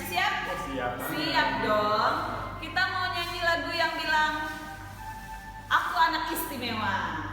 Koreksi siap? Siap. Siap dong. Kita mau nyanyi lagu yang bilang Aku Anak Istimewa.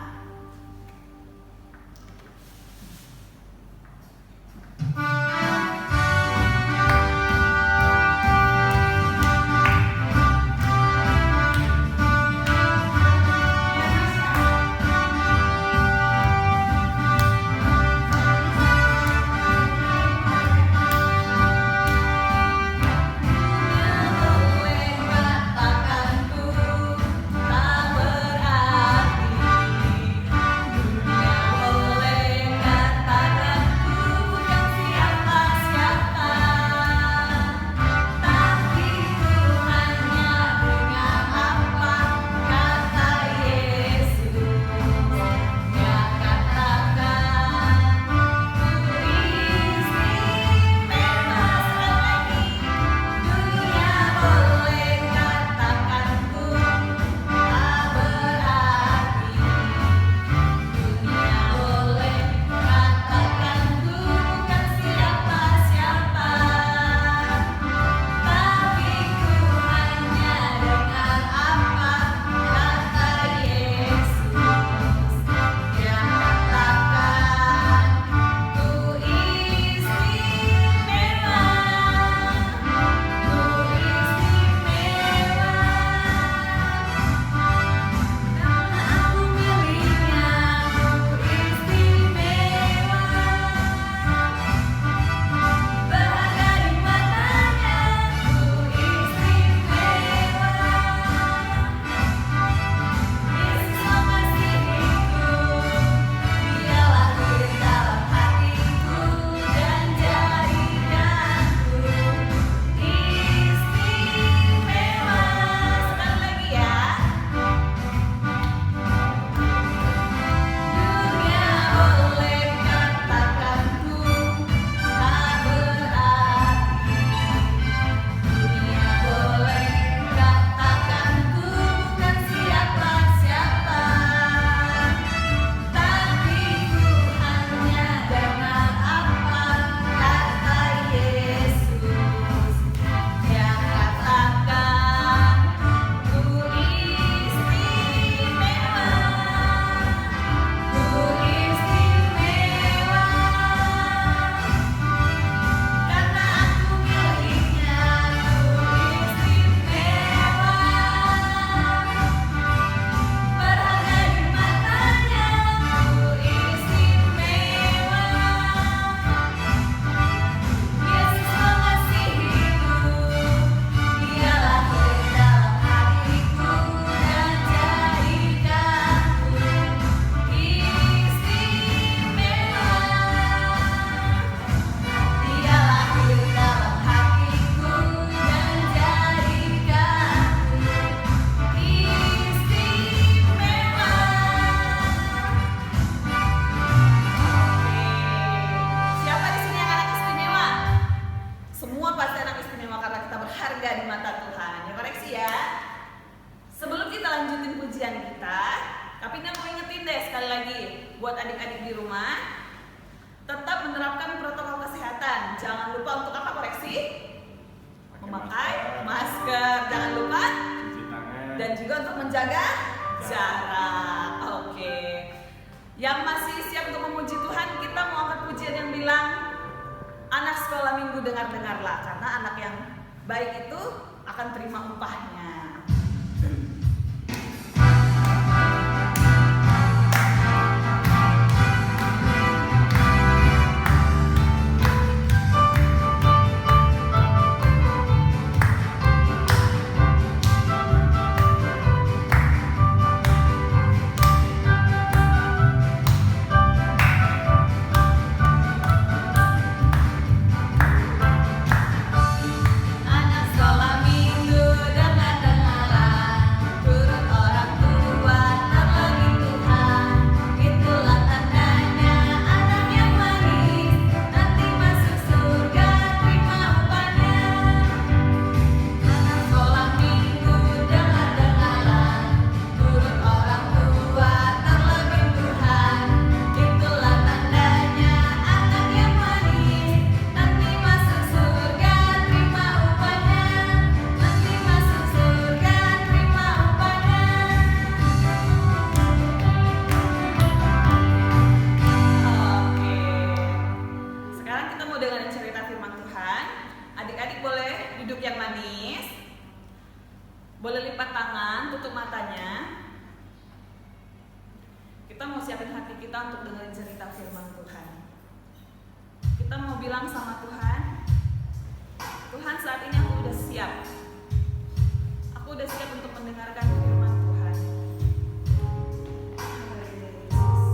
Berharga di mata Tuhan. Ya koreksi ya. Sebelum kita lanjutin pujian kita, tapi ini mau ingetin deh sekali lagi buat adik-adik di rumah, tetap menerapkan protokol kesehatan. Jangan lupa untuk apa koreksi? Memakai masker. Jangan lupa Cuci tangan. dan juga untuk menjaga jarak. Oke. Yang masih siap untuk memuji Tuhan, kita mau angkat pujian yang bilang anak sekolah minggu dengar-dengarlah, karena anak yang baik itu akan terima upahnya. Anak sekolah minggu dengar-dengar hati kita untuk dengerin cerita firman Tuhan. Kita mau bilang sama Tuhan, Tuhan saat ini aku udah siap. Aku udah siap untuk mendengarkan firman Tuhan. Haleluya Yesus.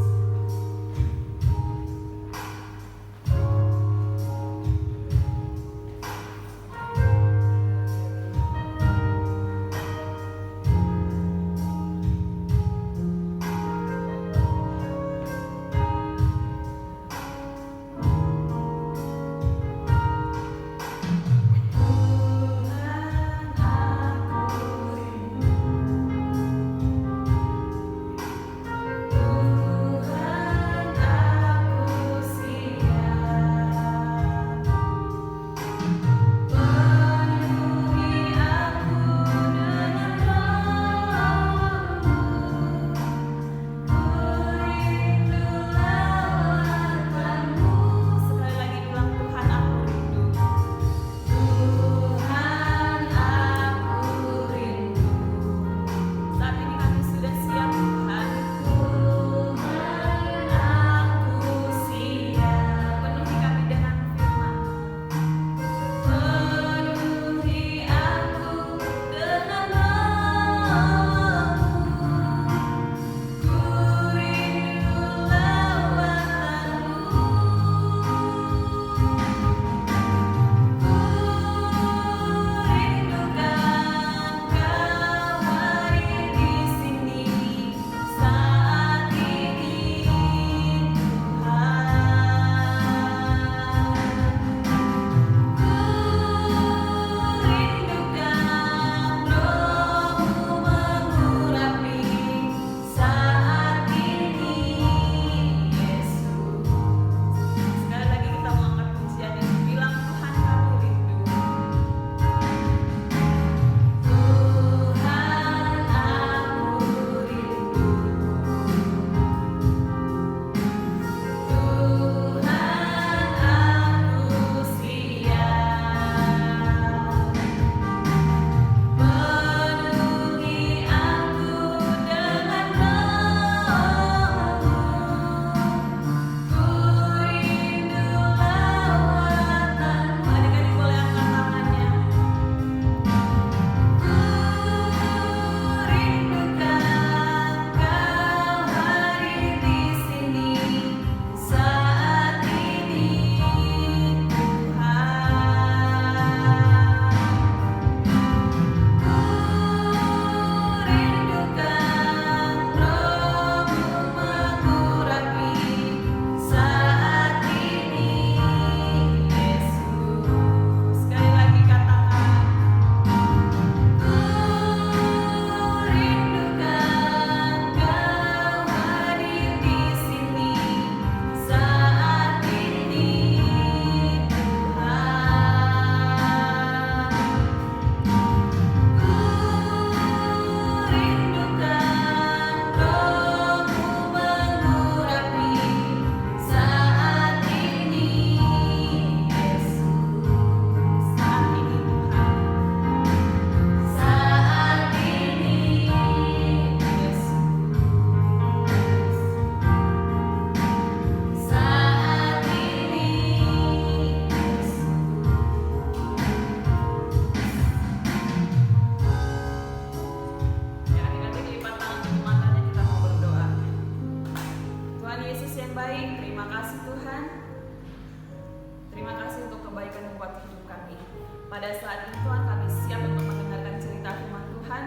Pada saat ini Tuhan kami siap untuk mendengarkan cerita firman Tuhan.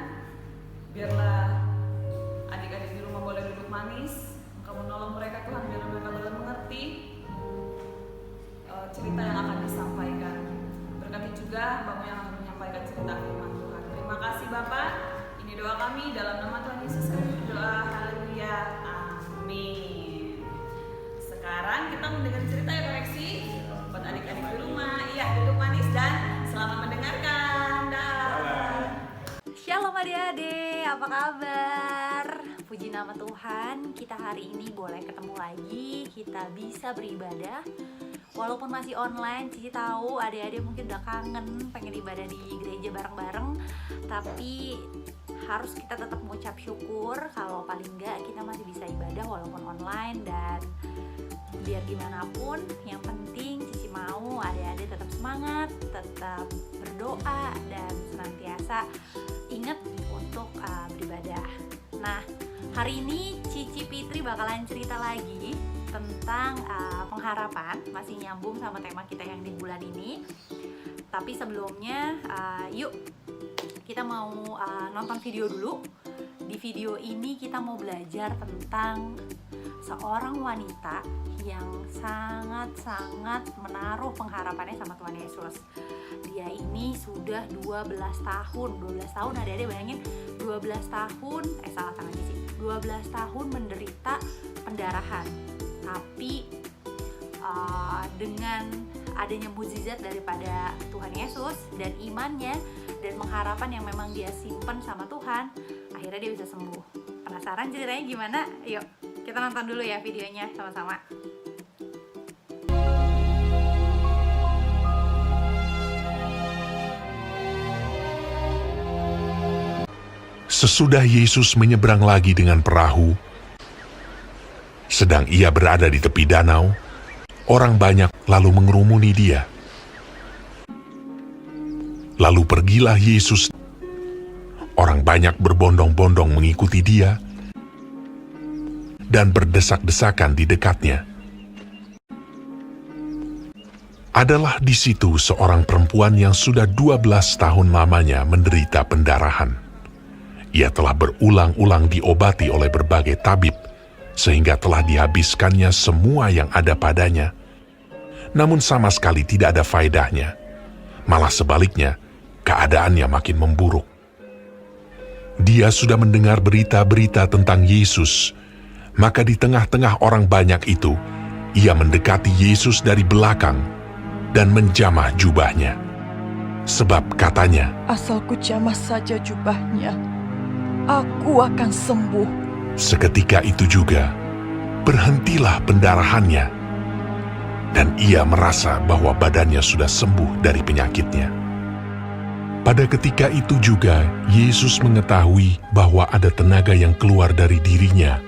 Biarlah adik-adik di rumah boleh duduk manis. Engkau menolong mereka Tuhan, biar mereka boleh mengerti cerita yang akan disampaikan. Berkati juga Bapak yang akan menyampaikan cerita firman Tuhan. Terima kasih Bapak. Ini doa kami dalam nama Tuhan Yesus kami berdoa. Haleluya. Amin. Sekarang kita mendengar cerita ya koreksi buat adik-adik di rumah. Iya, duduk manis dan selamat mendengarkan. Dah. Shalom adik-adik, apa kabar? Puji nama Tuhan, kita hari ini boleh ketemu lagi. Kita bisa beribadah walaupun masih online. Cici tahu adik-adik mungkin udah kangen pengen ibadah di gereja bareng-bareng. Tapi harus kita tetap mengucap syukur kalau paling enggak kita masih bisa ibadah walaupun online. Dan biar gimana pun yang penting Cici mau adik-adik tetap semangat, tetap berdoa, dan senantiasa ingat untuk beribadah. Nah, hari ini Cici Fitri bakalan cerita lagi tentang pengharapan, masih nyambung sama tema kita yang di bulan ini. Tapi sebelumnya yuk kita mau nonton video dulu. Di video ini kita mau belajar tentang seorang wanita yang sangat-sangat menaruh pengharapannya sama Tuhan Yesus. Dia ini sudah 12 tahun adik-adik bayangin, 12 tahun, salah tangan Cici, 12 tahun menderita pendarahan. Tapi dengan adanya mukjizat daripada Tuhan Yesus dan imannya dan pengharapan yang memang dia simpan sama Tuhan, akhirnya dia bisa sembuh. Penasaran ceritanya gimana? Yuk kita nonton dulu ya videonya sama-sama. Sesudah Yesus menyeberang lagi dengan perahu, sedang ia berada di tepi danau, orang banyak lalu mengerumuni dia. Lalu pergilah Yesus. Orang banyak berbondong-bondong mengikuti dia dan berdesak-desakan di dekatnya. Adalah di situ seorang perempuan yang sudah 12 tahun lamanya menderita pendarahan. Ia telah berulang-ulang diobati oleh berbagai tabib, sehingga telah dihabiskannya semua yang ada padanya. Namun sama sekali tidak ada faedahnya. Malah sebaliknya, keadaannya makin memburuk. Dia sudah mendengar berita-berita tentang Yesus, maka di tengah-tengah orang banyak itu, ia mendekati Yesus dari belakang dan menjamah jubahnya. Sebab katanya, asal ku jamah saja jubahnya, aku akan sembuh. Seketika itu juga, berhentilah pendarahannya, dan ia merasa bahwa badannya sudah sembuh dari penyakitnya. Pada ketika itu juga, Yesus mengetahui bahwa ada tenaga yang keluar dari dirinya.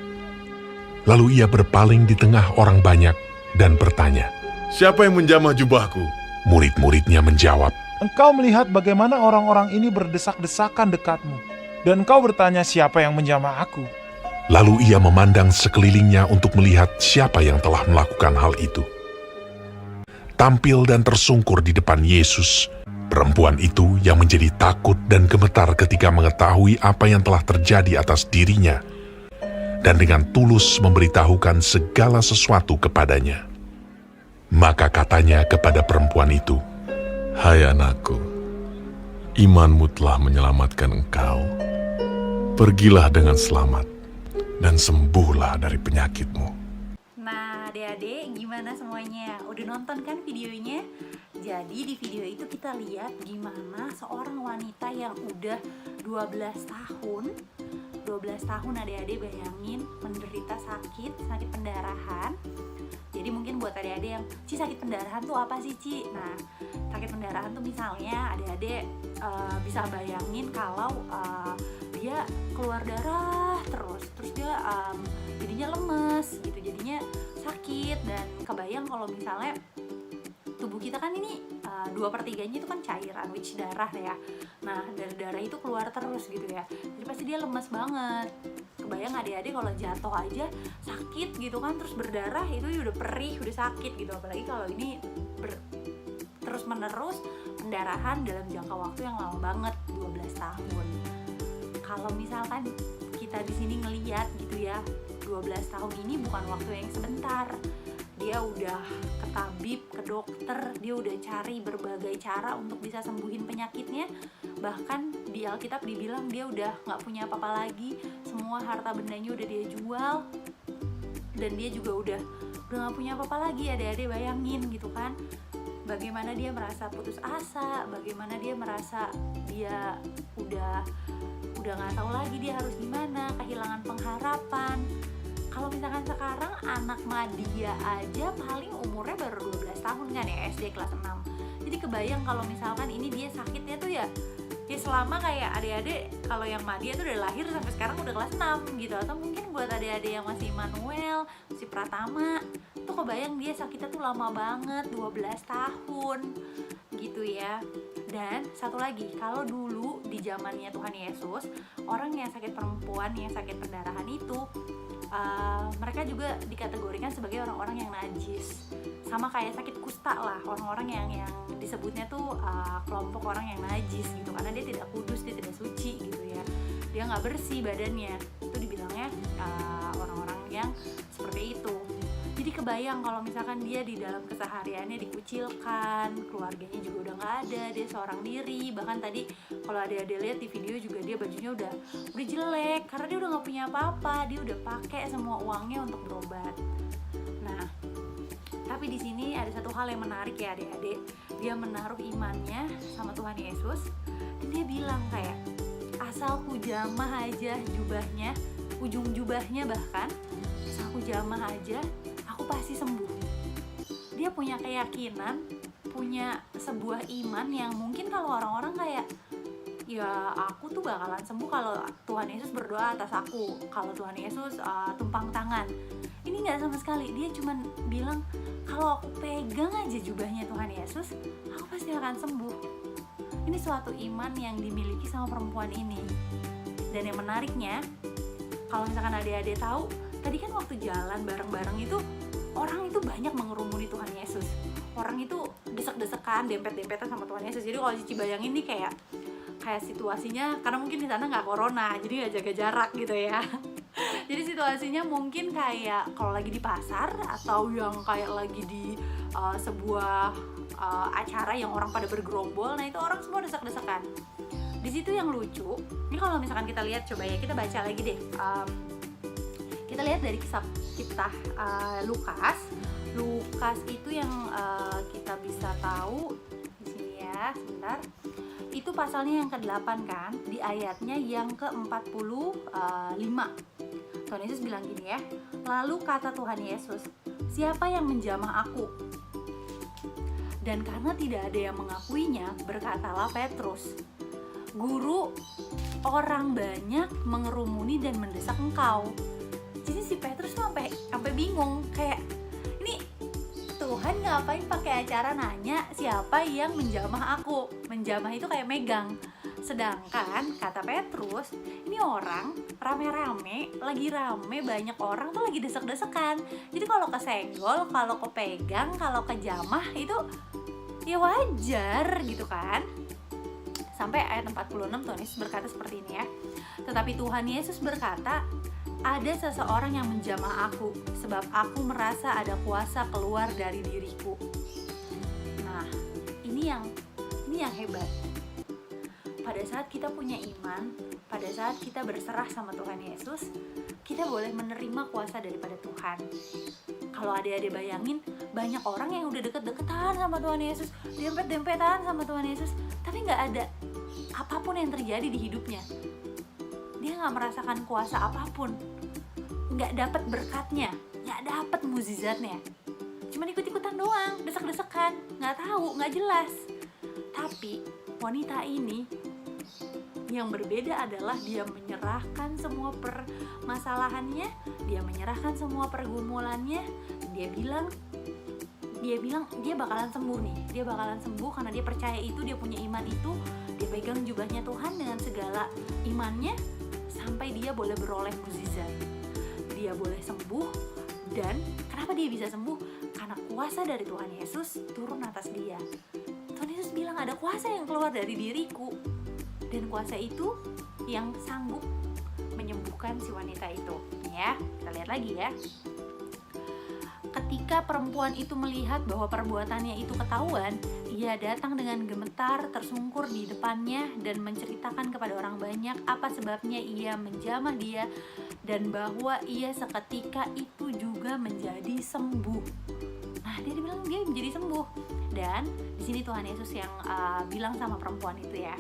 Lalu ia berpaling di tengah orang banyak dan bertanya, "Siapa yang menjamah jubahku?" Murid-muridnya menjawab, "Engkau melihat bagaimana orang-orang ini berdesak-desakan dekatmu, dan engkau bertanya siapa yang menjamah aku?" Lalu ia memandang sekelilingnya untuk melihat siapa yang telah melakukan hal itu. Tampil dan tersungkur di depan Yesus, perempuan itu yang menjadi takut dan gemetar ketika mengetahui apa yang telah terjadi atas dirinya, dan dengan tulus memberitahukan segala sesuatu kepadanya. Maka katanya kepada perempuan itu, "Hai anakku, imanmu telah menyelamatkan engkau. Pergilah dengan selamat dan sembuhlah dari penyakitmu." Nah adik-adik gimana semuanya? Udah nonton kan videonya? Jadi di video itu kita lihat gimana seorang wanita yang udah 12 tahun adik-adik bayangin menderita sakit pendarahan. Jadi mungkin buat adik-adik yang, "Ci, sakit pendarahan tuh apa sih, Ci?" Nah, sakit pendarahan tuh misalnya adik-adik bisa bayangin kalau dia keluar darah terus dia jadinya lemes gitu, jadinya sakit. Dan kebayang kalau misalnya tubuh kita kan ini 2/3-nya itu kan cairan, which darah ya. Nah dari darah itu keluar terus gitu ya, jadi pasti dia lemas banget. Kebayang adik-adik kalau jatuh aja sakit gitu kan, terus berdarah itu udah perih, udah sakit gitu. Apalagi kalau ini terus menerus pendarahan dalam jangka waktu yang lama banget, 12 tahun. Kalau misalkan kita di sini ngelihat gitu ya, 12 tahun ini bukan waktu yang sebentar. Dia udah ke tabib, ke dokter, dia udah cari berbagai cara untuk bisa sembuhin penyakitnya. Bahkan di Alkitab dibilang dia udah gak punya apa-apa lagi, semua harta bendanya udah dia jual, dan dia juga udah gak punya apa-apa lagi. Adik-adik bayangin gitu kan, bagaimana dia merasa putus asa, bagaimana dia merasa dia udah gak tahu lagi dia harus gimana, kehilangan pengharapan. Kalau misalkan sekarang anak Madia aja paling umurnya baru 12 tahun kan ya, SD kelas 6. Jadi kebayang kalau misalkan ini dia sakitnya tuh ya Ya selama kayak adik-adik kalau yang Madia tuh udah lahir sampai sekarang udah kelas 6 gitu, atau mungkin buat adik-adik yang masih Immanuel, masih Pratama, tuh kebayang dia sakitnya tuh lama banget, 12 tahun gitu ya. Dan satu lagi, kalau dulu di zamannya Tuhan Yesus, orang yang sakit perempuan, yang sakit pendarahan itu mereka juga dikategorikan sebagai orang-orang yang najis, sama kayak sakit kusta lah, orang-orang yang disebutnya tuh kelompok orang yang najis gitu, karena dia tidak kudus, dia tidak suci gitu ya, dia nggak bersih badannya, itu dibilangnya orang-orang yang seperti itu. Jadi kebayang kalau misalkan dia di dalam kesehariannya dikucilkan, keluarganya juga udah nggak ada, dia seorang diri. Bahkan tadi kalau ada lihat di video juga dia bajunya udah jelek karena dia udah nggak punya apa-apa, dia udah pakai semua uangnya untuk berobat. Nah, tapi di sini ada satu hal yang menarik ya adik-adik, dia menaruh imannya sama Tuhan Yesus dan dia bilang kayak, asal ku jamah aja jubahnya, ujung jubahnya bahkan, asal ku jamah aja, aku pasti sembuh. Dia punya keyakinan, punya sebuah iman yang mungkin kalau orang-orang kayak, ya aku tuh bakalan sembuh kalau Tuhan Yesus berdoa atas aku, kalau Tuhan Yesus tumpang tangan. Ini nggak sama sekali, dia cuman bilang kalau aku pegang aja jubahnya Tuhan Yesus, aku pasti akan sembuh. Ini suatu iman yang dimiliki sama perempuan ini. Dan yang menariknya, kalau misalkan adik-adik tahu, tadi kan waktu jalan bareng-bareng itu orang itu banyak mengerumuni Tuhan Yesus. Orang itu desek-desekan, dempet-dempetan sama Tuhan Yesus. Jadi kalau Cici bayangin nih kayak situasinya, karena mungkin di sana nggak corona, jadi nggak jaga jarak gitu ya. Jadi situasinya mungkin kayak kalau lagi di pasar atau yang kayak lagi di sebuah acara yang orang pada bergerombol, nah itu orang semua desak-desakan. Di situ yang lucu, ini kalau misalkan kita lihat, coba ya kita baca lagi deh. Kita lihat dari kisah Lukas itu yang kita bisa tahu di sini ya, sebentar. Itu pasalnya yang ke-8 kan, di ayatnya yang ke-45. Tuhan Yesus bilang gini ya, lalu kata Tuhan Yesus, siapa yang menjamah aku? Dan karena tidak ada yang mengakuinya, berkatalah Petrus, Guru, orang banyak mengerumuni dan mendesak engkau. Jadi si Petrus tuh sampai bingung, kayak ini Tuhan ngapain pakai acara nanya siapa yang menjamah aku? Menjamah itu kayak megang. Sedangkan kata Petrus, ini orang rame-rame, lagi rame, banyak orang tuh lagi desek-desekan. Jadi kalau kesenggol, kalau kepegang, kalau kejamah itu ya wajar gitu kan. Sampai ayat 46 Tuhan Yesus berkata seperti ini ya. Tetapi Tuhan Yesus berkata, ada seseorang yang menjamah aku, sebab aku merasa ada kuasa keluar dari diriku. Nah, ini yang hebat. Pada saat kita punya iman, pada saat kita berserah sama Tuhan Yesus, kita boleh menerima kuasa daripada Tuhan. Kalau adik-adik bayangin, banyak orang yang udah deket-deketan sama Tuhan Yesus, dempet-dempetan sama Tuhan Yesus, tapi gak ada apapun yang terjadi di hidupnya. Dia gak merasakan kuasa apapun, gak dapat berkatnya, gak dapat mukjizatnya, cuma ikut-ikutan doang, desek-desekan, gak tahu, gak jelas. Tapi wanita ini yang berbeda adalah dia menyerahkan semua permasalahannya, dia menyerahkan semua pergumulannya, dia bilang dia bakalan sembuh nih, dia bakalan sembuh karena dia percaya itu, dia punya iman itu, dia pegang jubahnya Tuhan dengan segala imannya sampai dia boleh beroleh mukjizat, dia boleh sembuh. Dan kenapa dia bisa sembuh? Karena kuasa dari Tuhan Yesus turun atas dia. Tuhan Yesus bilang ada kuasa yang keluar dari diriku, dan kuasa itu yang sanggup menyembuhkan si wanita itu. Ya, kita lihat lagi ya. Ketika perempuan itu melihat bahwa perbuatannya itu ketahuan, ia datang dengan gemetar tersungkur di depannya dan menceritakan kepada orang banyak apa sebabnya ia menjamah dia dan bahwa ia seketika itu juga menjadi sembuh. Nah, dia bilang dia menjadi sembuh. Dan di sini Tuhan Yesus yang bilang sama perempuan itu ya,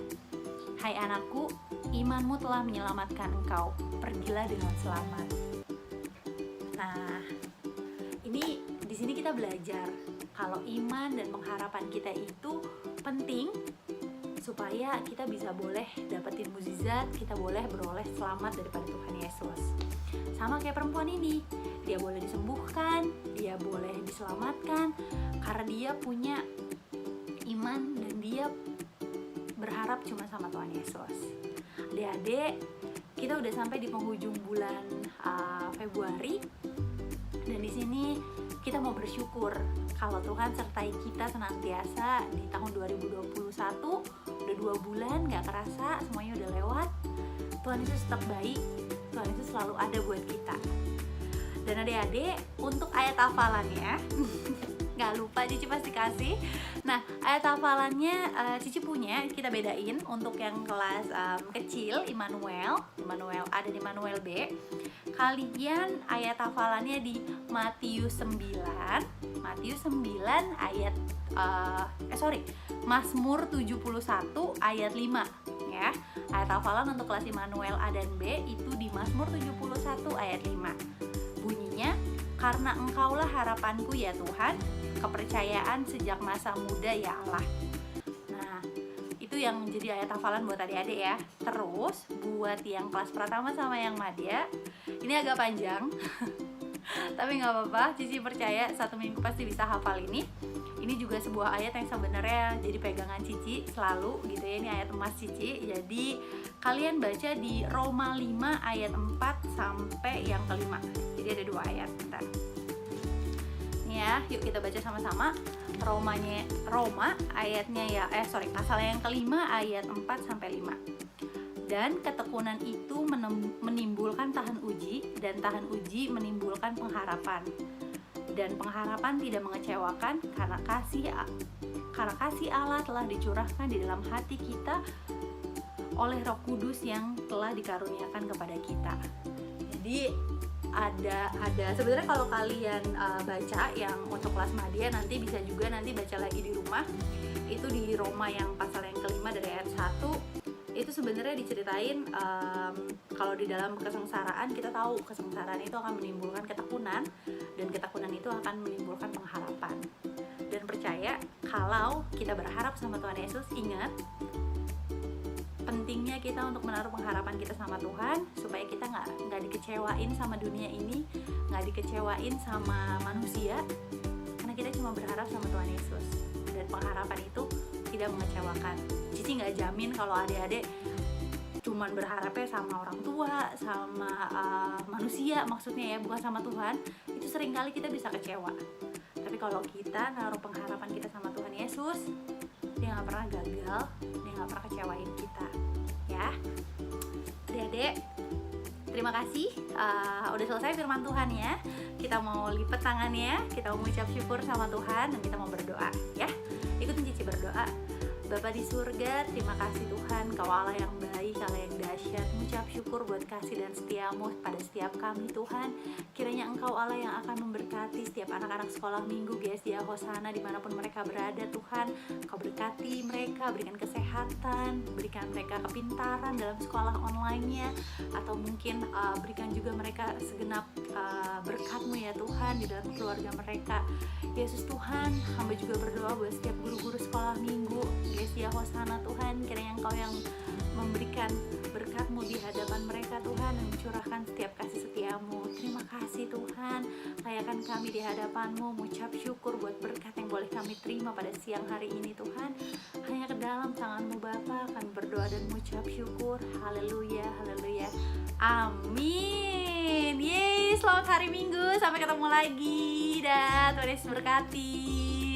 hai anakku, imanmu telah menyelamatkan engkau, pergilah dengan selamat. Nah, ini di sini kita belajar kalau iman dan pengharapan kita itu penting supaya kita bisa boleh dapetin mukjizat, kita boleh beroleh selamat daripada Tuhan Yesus. Sama kayak perempuan ini, dia boleh disembuhkan, dia boleh diselamatkan karena dia punya iman dan dia berharap cuma sama Tuhan Yesus. Adik-adik, kita udah sampai di penghujung bulan Februari, dan di sini kita mau bersyukur kalau Tuhan sertai kita senantiasa di tahun 2021. Udah 2 bulan gak kerasa, semuanya udah lewat. Tuhan Yesus tetap baik, Tuhan Yesus selalu ada buat kita. Dan adik-adik, untuk ayat hafalannya gak lupa Cici pasti kasih. Nah, ayat hafalannya Cici punya, kita bedain untuk yang kelas kecil Immanuel A dan Immanuel B. Kalian ayat hafalannya di Matius 9 ayat Mazmur 71 ayat 5 ya. Ayat hafalan untuk kelas Immanuel A dan B itu di Mazmur 71 ayat 5. Bunyinya, karena Engkaulah harapanku ya Tuhan, kepercayaan sejak masa muda ya Allah. Nah, itu yang jadi ayat hafalan buat adik-adik ya. Terus buat yang kelas Pratama sama yang Madya, ini agak panjang tapi nggak apa-apa, Cici percaya 1 minggu pasti bisa hafal ini. Ini juga sebuah ayat yang sebenarnya jadi pegangan Cici selalu gitu ya. Ini ayat emas Cici. Jadi kalian baca di Roma 5 ayat 4 sampai yang kelima. Jadi ada 2 ayat. Bentar. Nih ya, yuk kita baca sama-sama. Roma ayatnya ya, pasalnya yang kelima ayat 4 sampai 5. Dan ketekunan itu menimbulkan tahan uji, dan tahan uji menimbulkan pengharapan. Dan pengharapan tidak mengecewakan karena kasih Allah telah dicurahkan di dalam hati kita oleh Roh Kudus yang telah dikaruniakan kepada kita. Jadi ada sebenarnya kalau kalian baca yang untuk kelas Madya, nanti bisa juga nanti baca lagi di rumah. Itu di Roma yang pasal yang kelima dari ayat 1. Itu sebenarnya diceritain kalau di dalam kesengsaraan, kita tahu kesengsaraan itu akan menimbulkan ketekunan, dan ketekunan itu akan menimbulkan pengharapan. Dan percaya kalau kita berharap sama Tuhan Yesus, ingat pentingnya kita untuk menaruh pengharapan kita sama Tuhan, supaya kita nggak dikecewain sama dunia ini, nggak dikecewain sama manusia, karena kita cuma berharap sama Tuhan Yesus. Dan pengharapan itu tidak mengecewakan. Cici nggak jamin kalau adik-adik cuman berharapnya sama orang tua, sama manusia maksudnya ya, bukan sama Tuhan. Itu seringkali kita bisa kecewa. Tapi kalau kita naruh pengharapan kita sama Tuhan Yesus, dia nggak pernah gagal, dia nggak pernah kecewain kita ya. Adik-adik, terima kasih udah selesai firman Tuhan ya. Kita mau lipat tangannya, kita mau mengucap syukur sama Tuhan, dan kita mau berdoa ya. Ikutin Cici berdoa. Bapa di surga, terima kasih Tuhan, Kau Allah yang baik, Allah yang dahsyat. Mengucap syukur buat kasih dan setiamu pada setiap kami Tuhan. Kiranya Engkau Allah yang akan memberkati setiap anak-anak sekolah minggu GSDA Hosana dimanapun mereka berada Tuhan. Kau berkati mereka, berikan kesehatan, berikan mereka kepintaran dalam sekolah online-nya, atau mungkin berikan juga mereka segenap berkat-Mu ya Tuhan di dalam keluarga mereka. Yesus Tuhan, hamba juga berdoa buat setiap guru-guru sekolah minggu GSDA Hosana Tuhan. Kiranya Engkau yang memberikan berkat-Mu di hadapan mereka Tuhan, dan mencurahkan setiap kasih setia-Mu. Terima kasih Tuhan, layakan kami di hadapan-Mu, mengucap syukur buat berkat yang boleh kami terima pada siang hari ini Tuhan. Hanya ke dalam tangan-Mu Bapa kami berdoa dan mengucap syukur. Haleluya, haleluya, amin. Yeay, selamat hari Minggu, sampai ketemu lagi, dan Tuhan Yesus berkati.